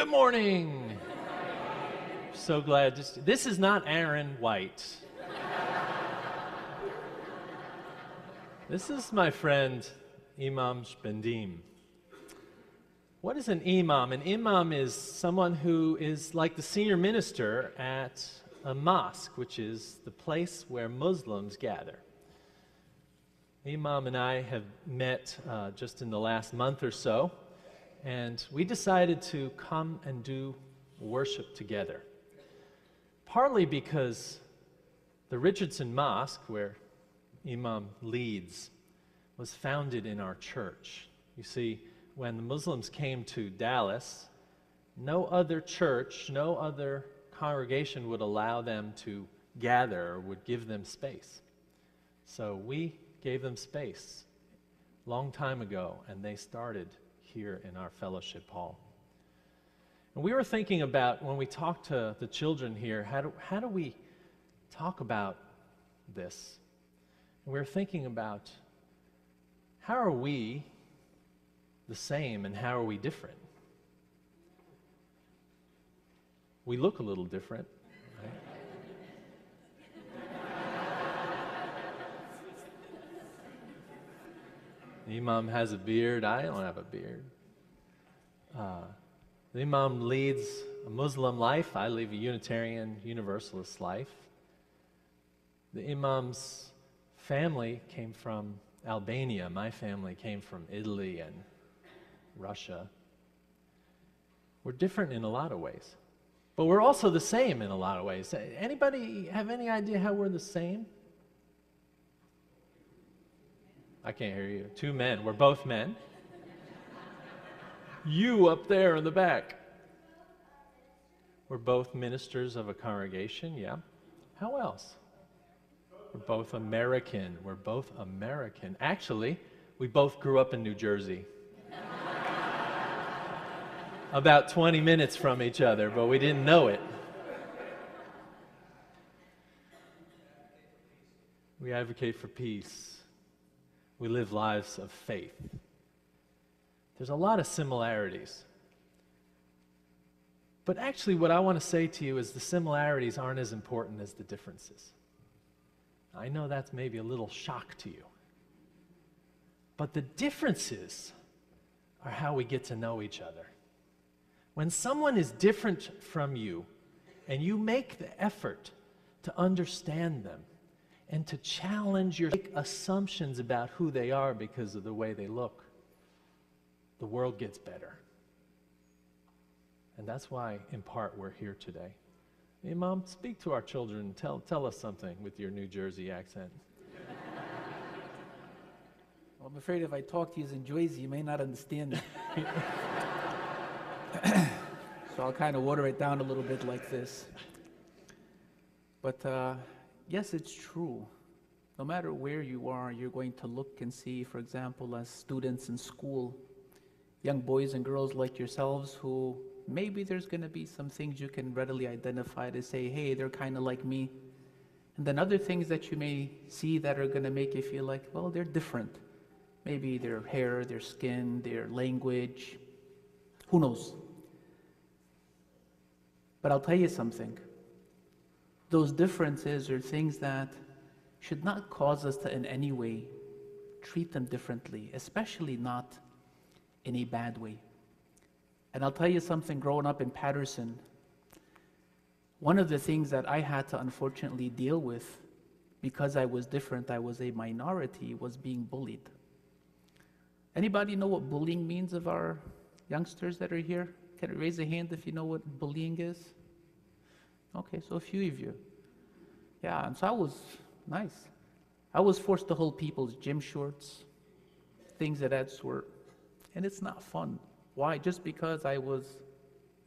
Good morning. So glad this is not Aaron White. This is my friend Imam Spendim. What is an imam? An imam is someone who is like the senior minister at a mosque, which is the place where Muslims gather. Imam and I have met just in the last month or so, and we decided to come and do worship together. Partly because the Richardson Mosque, where Imam leads, was founded in our church. You see, when the Muslims came to Dallas, no other church, no other congregation would allow them to gather or would give them space. So we gave them space a long time ago, and they started here in our fellowship hall. And we were thinking about, when we talk to the children here, how do we talk about this? And we were thinking about, how are we the same and how are we different? We look a little different, right? The Imam has a beard. I don't have a beard. The Imam leads a Muslim life. I live a Unitarian Universalist life. The Imam's family came from Albania. My family came from Italy and Russia. We're different in a lot of ways, but we're also the same in a lot of ways. Anybody have any idea how we're the same? I can't hear you. Two men. We're both men. You up there in the back. We're both ministers of a congregation, yeah. How else? We're both American. We're both American. Actually, we both grew up in New Jersey. About 20 minutes from each other, but we didn't know it. We advocate for peace. We live lives of faith. There's a lot of similarities. But actually, what I want to say to you is the similarities aren't as important as the differences. I know that's maybe a little shock to you. But the differences are how we get to know each other. When someone is different from you, and you make the effort to understand them, and to challenge your assumptions about who they are because of the way they look, the world gets better. And that's why, in part, we're here today. Imam, speak to our children. Tell us something with your New Jersey accent. Well, I'm afraid if I talk to you in Jersey, you may not understand it. So I'll kind of water it down a little bit like this. But yes, it's true. No matter where you are, you're going to look and see, for example, as students in school, young boys and girls like yourselves who maybe there's going to be some things you can readily identify to say, hey, they're kind of like me. And then other things that you may see that are going to make you feel like, well, they're different. Maybe their hair, their skin, their language, who knows? But I'll tell you something. Those differences are things that should not cause us to in any way treat them differently, especially not in a bad way. And I'll tell you something, growing up in Patterson, one of the things that I had to unfortunately deal with because I was different, I was a minority, was being bullied. Anybody know what bullying means of our youngsters that are here? Can you raise a hand if you know what bullying is? Okay, so a few of you. Yeah, and so I was nice. I was forced to hold people's gym shorts, things of that sort. And it's not fun. Why? Just because I was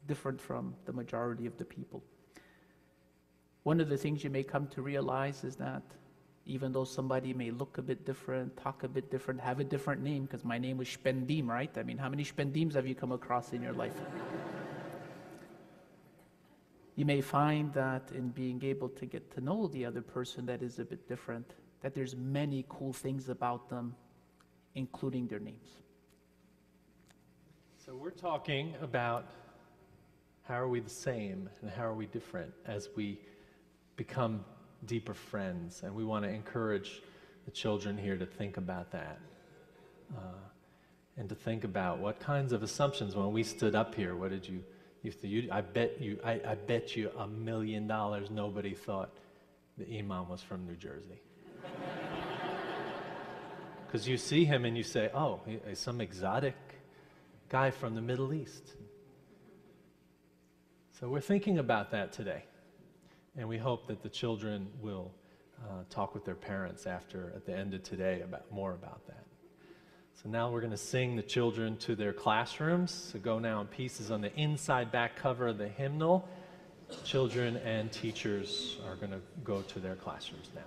different from the majority of the people. One of the things you may come to realize is that even though somebody may look a bit different, talk a bit different, have a different name, because my name was Spendim, right? I mean, how many Spendims have you come across in your life? You may find that in being able to get to know the other person that is a bit different, that there's many cool things about them, including their names. So we're talking about How are we the same, and how are we different as we become deeper friends? And we want to encourage the children here to think about that. And to think about what kinds of assumptions, when we stood up here, what did you I bet you $1 million nobody thought the Imam was from New Jersey. Because you see him and you say, oh, he's some exotic guy from the Middle East. So we're thinking about that today. And we hope that the children will talk with their parents at the end of today more about that. So now we're going to sing the children to their classrooms. So go now in pieces on the inside back cover of the hymnal. Children and teachers are going to go to their classrooms now.